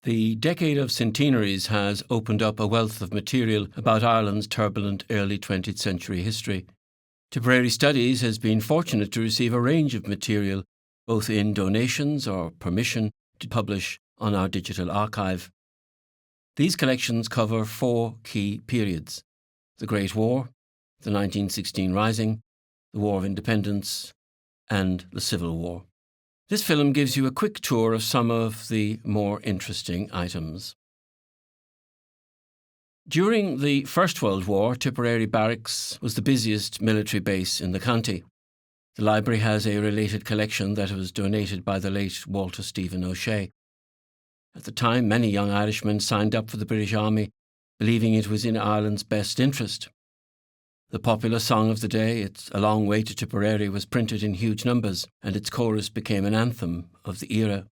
The decade of centenaries has opened up a wealth of material about Ireland's turbulent early 20th century history. Tipperary Studies has been fortunate to receive a range of material, both in donations or permission to publish on our digital archive. These collections cover 4 key periods: the Great War, the 1916 Rising, the War of Independence, and the Civil War. This film gives you a quick tour of some of the more interesting items. During the First World War, Tipperary Barracks was the busiest military base in the county. The library has a related collection that was donated by the late Walter Stephen O'Shea. At the time, many young Irishmen signed up for the British Army, believing it was in Ireland's best interest. The popular song of the day, "It's a Long Way to Tipperary," was printed in huge numbers, and its chorus became an anthem of the era.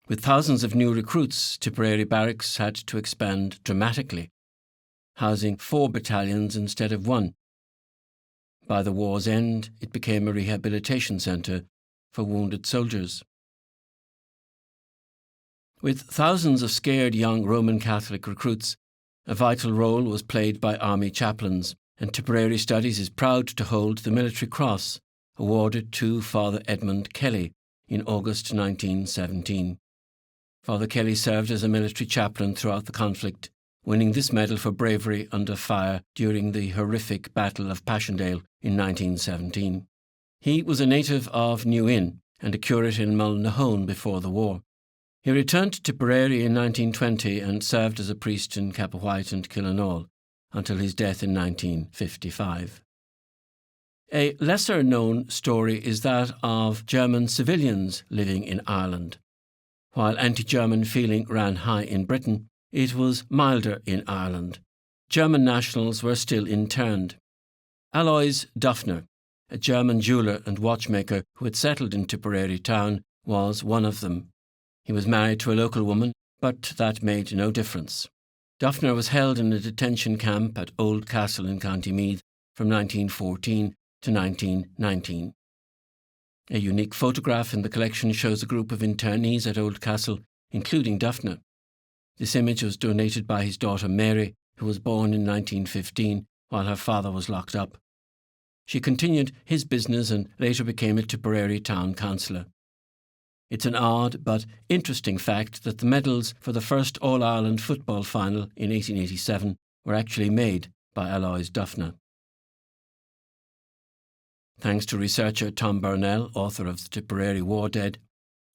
With thousands of new recruits, Tipperary Barracks had to expand dramatically, housing 4 battalions instead of 1. By the war's end, it became a rehabilitation centre for wounded soldiers. With thousands of scared young Roman Catholic recruits, a vital role was played by army chaplains, and Tipperary Studies is proud to hold the Military Cross, awarded to Father Edmund Kelly in August 1917. Father Kelly served as a military chaplain throughout the conflict, winning this medal for bravery under fire during the horrific Battle of Passchendaele in 1917. He was a native of New Inn and a curate in Mullinahone before the war. He returned to Tipperary in 1920 and served as a priest in Capawhite and Killinall until his death in 1955. A lesser-known story is that of German civilians living in Ireland. While anti-German feeling ran high in Britain, it was milder in Ireland. German nationals were still interned. Alois Duffner, a German jeweller and watchmaker who had settled in Tipperary town, was one of them. He was married to a local woman, but that made no difference. Duffner was held in a detention camp at Old Castle in County Meath from 1914 to 1919. A unique photograph in the collection shows a group of internees at Old Castle, including Duffner. This image was donated by his daughter Mary, who was born in 1915 while her father was locked up. She continued his business and later became a Tipperary town councillor. It's an odd but interesting fact that the medals for the first All-Ireland football final in 1887 were actually made by Alois Duffner. Thanks to researcher Tom Burnell, author of The Tipperary War Dead,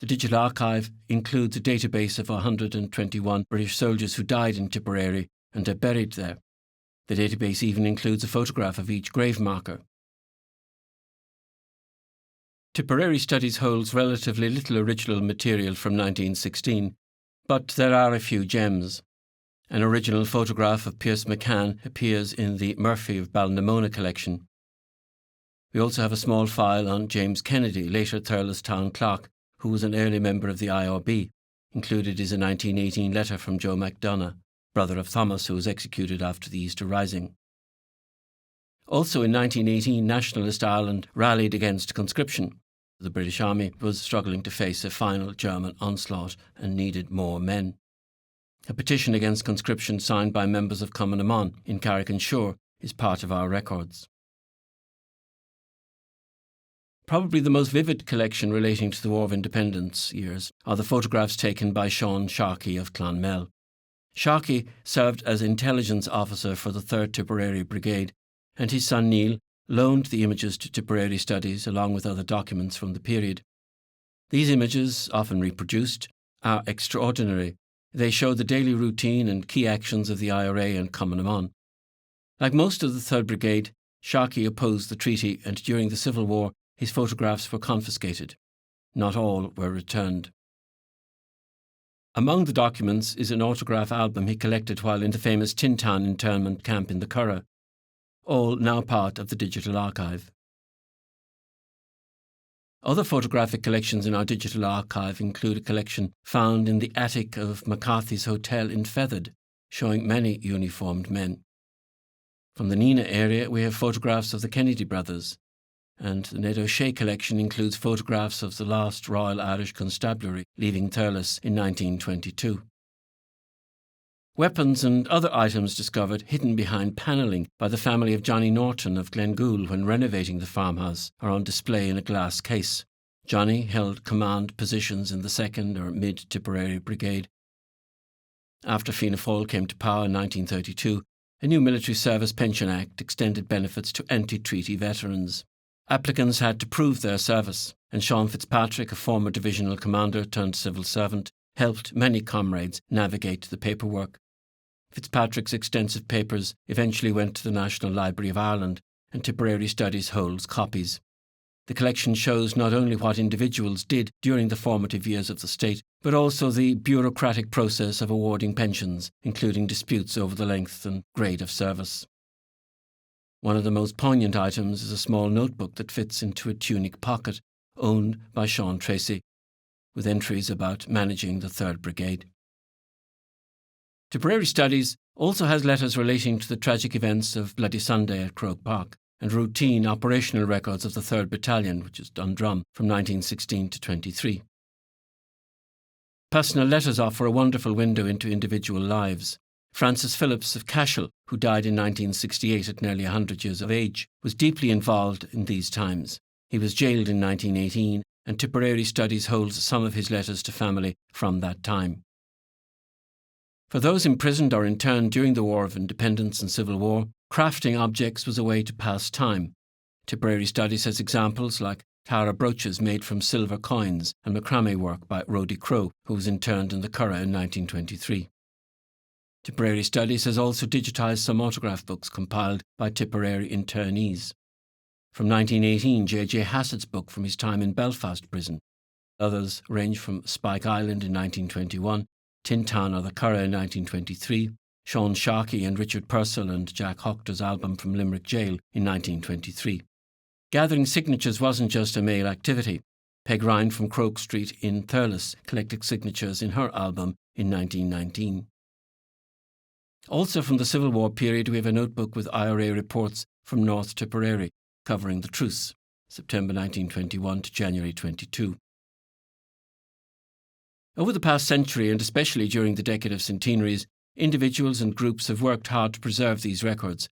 the Digital Archive includes a database of 121 British soldiers who died in Tipperary and are buried there. The database even includes a photograph of each grave marker. Tipperary Studies holds relatively little original material from 1916, but there are a few gems. An original photograph of Pierce McCann appears in the Murphy of Ballinamona collection. We also have a small file on James Kennedy, later Thurles Town Clerk, who was an early member of the IRB. Included is a 1918 letter from Joe MacDonagh, brother of Thomas, who was executed after the Easter Rising. Also in 1918, Nationalist Ireland rallied against conscription. The British Army was struggling to face a final German onslaught and needed more men. A petition against conscription signed by members of Cumann na mBan in Carrick-on-Suir is part of our records. Probably the most vivid collection relating to the War of Independence years are the photographs taken by Sean Sharkey of Clonmel. Sharkey served as intelligence officer for the 3rd Tipperary Brigade, and his son Neil loaned the images to Tipperary Studies along with other documents from the period. These images, often reproduced, are extraordinary. They show the daily routine and key actions of the IRA and Cumann na mBan. Like most of the 3rd Brigade, Sharkey opposed the treaty, and during the Civil War his photographs were confiscated. Not all were returned. Among the documents is an autograph album he collected while in the famous Tintown internment camp in the Curragh, all now part of the Digital Archive. Other photographic collections in our Digital Archive include a collection found in the attic of McCarthy's Hotel in Feathered, showing many uniformed men. From the Neenah area we have photographs of the Kennedy brothers. and the Ned O'Shea collection includes photographs of the last Royal Irish Constabulary leaving Thurles in 1922. Weapons and other items discovered hidden behind panelling by the family of Johnny Norton of Glengool when renovating the farmhouse are on display in a glass case. Johnny held command positions in the 2nd or Mid-Tipperary Brigade. After Fianna Fáil came to power in 1932, a new Military Service Pension Act extended benefits to anti-treaty veterans. Applicants had to prove their service, and Sean Fitzpatrick, a former divisional commander turned civil servant, helped many comrades navigate the paperwork. Fitzpatrick's extensive papers eventually went to the National Library of Ireland, and Tipperary Studies holds copies. The collection shows not only what individuals did during the formative years of the state, but also the bureaucratic process of awarding pensions, including disputes over the length and grade of service. One of the most poignant items is a small notebook that fits into a tunic pocket, owned by Sean Tracy, with entries about managing the 3rd Brigade. Tipperary Studies also has letters relating to the tragic events of Bloody Sunday at Croke Park and routine operational records of the 3rd Battalion, which is Dundrum, from 1916 to 23. Personal letters offer a wonderful window into individual lives. Francis Phillips of Cashel, who died in 1968 at nearly 100 years of age, was deeply involved in these times. He was jailed in 1918, and Tipperary Studies holds some of his letters to family from that time. For those imprisoned or interned during the War of Independence and Civil War, crafting objects was a way to pass time. Tipperary Studies has examples like Tara brooches made from silver coins and macrame work by Rhodey Crowe, who was interned in the Curragh in 1923. Tipperary Studies has also digitised some autograph books compiled by Tipperary internees. From 1918, J.J. Hassett's book from his time in Belfast prison. Others range from Spike Island in 1921, Tintown or the Curragh in 1923, Sean Sharkey and Richard Purcell and Jack Hochter's album from Limerick Jail in 1923. Gathering signatures wasn't just a male activity. Peg Ryan from Croke Street in Thurles collected signatures in her album in 1919. Also from the Civil War period, we have a notebook with IRA reports from North Tipperary, covering the truce, September 1921 to January 22. Over the past century, and especially during the decade of centenaries, individuals and groups have worked hard to preserve these records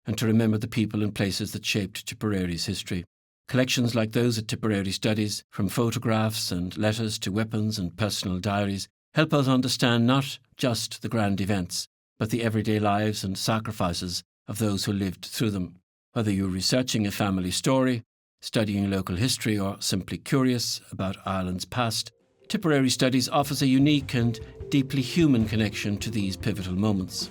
and to remember the people and places that shaped Tipperary's history. Collections like those at Tipperary Studies, from photographs and letters to weapons and personal diaries, help us understand not just the grand events, but the everyday lives and sacrifices of those who lived through them. Whether you're researching a family story, studying local history, or simply curious about Ireland's past, Tipperary Studies offers a unique and deeply human connection to these pivotal moments.